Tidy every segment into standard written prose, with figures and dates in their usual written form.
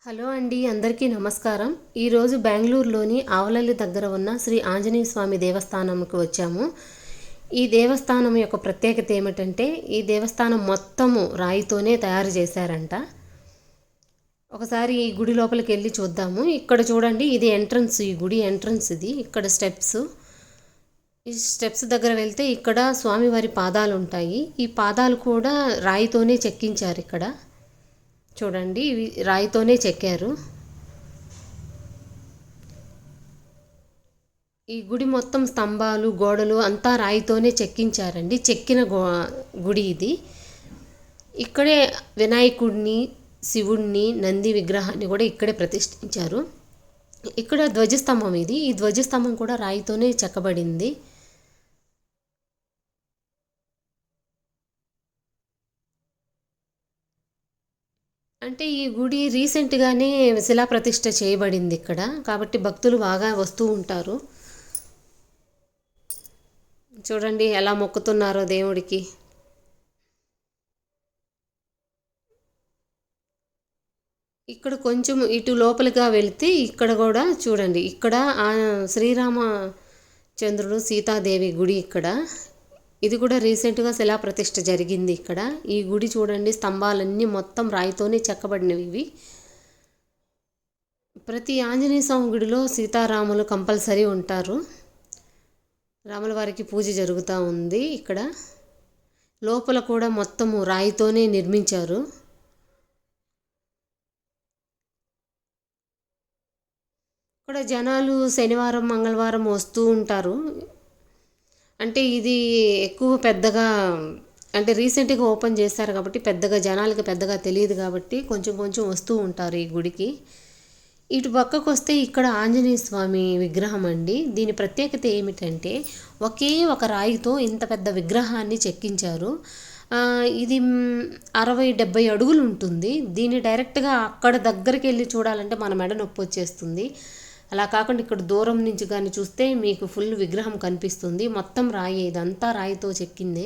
Hello అండి, అందరికీ నమస్కారం. ఈరోజు బెంగళూరులోని ఆవలల్లి దగ్గర ఉన్న శ్రీ ఆంజనేయ స్వామి దేవస్థానంకు వచ్చాము. ఈ దేవస్థానం యొక్క ప్రత్యేకత ఏమిటంటే ఈ దేవస్థానం మొత్తము రాయితోనే తయారు చేశారంట. ఒకసారి ఈ గుడి లోపలికి వెళ్ళి చూద్దాము. ఇక్కడ చూడండి, ఇది ఎంట్రన్స్, ఈ గుడి ఎంట్రన్స్ ఇది. ఇక్కడ స్టెప్స్, ఈ స్టెప్స్ దగ్గర వెళ్తే ఇక్కడ స్వామివారి పాదాలు ఉంటాయి. ఈ పాదాలు కూడా రాయితోనే చెక్కించారు. ఇక్కడ చూడండి, ఇవి రాయితోనే చెక్కారు. ఈ గుడి మొత్తం స్తంభాలు, గోడలు అంతా రాయితోనే చెక్కించారండి. చెక్కిన గుడి ఇది. ఇక్కడే వినాయకుడిని, శివుడిని, నంది విగ్రహాన్ని కూడా ఇక్కడే ప్రతిష్ఠించారు. ఇక్కడ ధ్వజస్తంభం ఇది. ఈ ధ్వజస్తంభం కూడా రాయితోనే చెక్కబడింది. అంటే ఈ గుడి రీసెంట్గానే శిలాప్రతిష్ఠ చేయబడింది ఇక్కడ, కాబట్టి భక్తులు బాగా వస్తూ ఉంటారు. చూడండి ఎలా మొక్కుతున్నారో దేవుడికి. ఇక్కడ కొంచెం ఇటు లోపలిగా వెళితే ఇక్కడ కూడా చూడండి, ఇక్కడ శ్రీరామచంద్రుడు, సీతాదేవి గుడి ఇక్కడ. ఇది కూడా రీసెంట్గా శిలాప్రతిష్ఠ జరిగింది ఇక్కడ. ఈ గుడి చూడండి, స్తంభాలన్నీ మొత్తం రాయితోనే చెక్కబడినవి ఇవి. ప్రతి ఆంజనేయ స్వామి గుడిలో సీతారాములు కంపల్సరీ ఉంటారు. రాముల వారికి పూజ జరుగుతూ ఉంది ఇక్కడ. లోపల కూడా మొత్తము రాయితోనే నిర్మించారు. ఇక్కడ జనాలు శనివారం, మంగళవారం వస్తూ ఉంటారు. అంటే ఇది ఎక్కువ పెద్దగా, అంటే రీసెంట్గా ఓపెన్ చేస్తారు కాబట్టి పెద్దగా జనాలకి పెద్దగా తెలియదు కాబట్టి కొంచెం కొంచెం వస్తూ ఉంటారు ఈ గుడికి. ఇటు పక్కకు వస్తే ఇక్కడ ఆంజనేయ స్వామి విగ్రహం అండి. దీని ప్రత్యేకత ఏమిటంటే ఒకే ఒక రాయితో ఇంత పెద్ద విగ్రహాన్ని చెక్కించారు. ఇది 60-70 అడుగులు ఉంటుంది. దీన్ని డైరెక్ట్గా అక్కడ దగ్గరికి వెళ్ళి చూడాలంటే మన మెడ నొప్పి వచ్చేస్తుంది. అలా కాకుండా ఇక్కడ దూరం నుంచి కానీ చూస్తే మీకు ఫుల్ విగ్రహం కనిపిస్తుంది. మొత్తం రాయి, ఇదంతా రాయితో చెక్కిందే.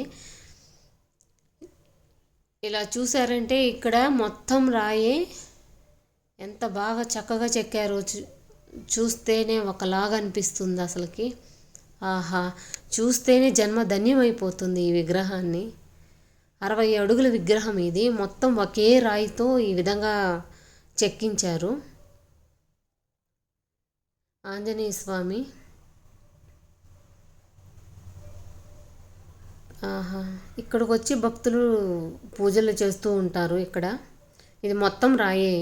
ఇలా చూసారంటే ఇక్కడ మొత్తం రాయే. ఎంత బాగా చక్కగా చెక్కారో చూస్తేనే ఒకలాగా అనిపిస్తుంది అసలుకి. ఆహా, చూస్తేనే జన్మ ధన్యమైపోతుంది ఈ విగ్రహాన్ని. 60 అడుగుల విగ్రహం ఇది. మొత్తం ఒకే రాయితో ఈ విధంగా చెక్కించారు ఆంజనేయ స్వామి. ఆహా, ఇక్కడికి వచ్చి భక్తులు పూజలు చేస్తూ ఉంటారు ఇక్కడ. ఇది మొత్తం రాయే.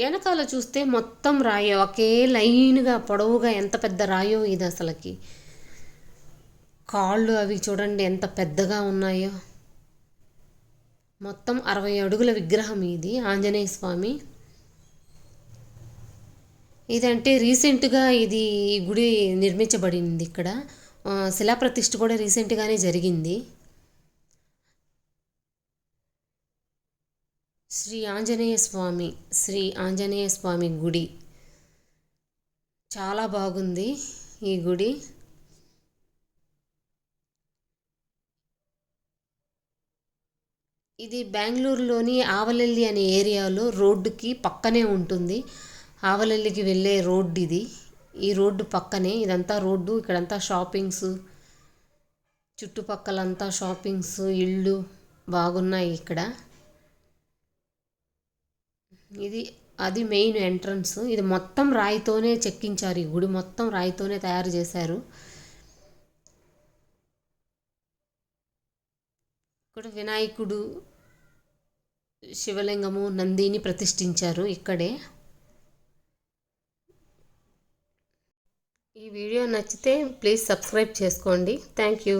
వెనకాల చూస్తే మొత్తం రాయే, ఒకే లైన్గా పొడవుగా ఎంత పెద్ద రాయో ఇది అసలుకి. కాళ్ళు అవి చూడండి ఎంత పెద్దగా ఉన్నాయో. మొత్తం 60 అడుగుల విగ్రహం ఇది ఆంజనేయ స్వామి. ఇదంటే రీసెంట్గా ఇది గుడి నిర్మించబడింది ఇక్కడ. శిలాప్రతిష్ఠ కూడా రీసెంట్గానే జరిగింది. శ్రీ ఆంజనేయ స్వామి గుడి చాలా బాగుంది ఈ గుడి. ఇది బెంగళూరులోని ఆవలల్లి అనే ఏరియాలో రోడ్డుకి పక్కనే ఉంటుంది. ఆవలల్లికి వెళ్ళే రోడ్డు ఇది. ఈ రోడ్డు పక్కనే ఇదంతా రోడ్డు. ఇక్కడంతా షాపింగ్స్, చుట్టుపక్కలంతా షాపింగ్స్, ఇళ్ళు బాగున్నాయి ఇక్కడ. అది మెయిన్ ఎంట్రన్స్. ఇది మొత్తం రాయితోనే చెక్కించారు. ఈ గుడి మొత్తం రాయితోనే తయారు చేశారు. ఇక్కడ వినాయకుడు, శివలింగము, నందిని ప్రతిష్ఠించారు ఇక్కడే. ఈ వీడియో నచ్చితే ప్లీజ్ సబ్స్క్రైబ్ చేసుకోండి. Thank you.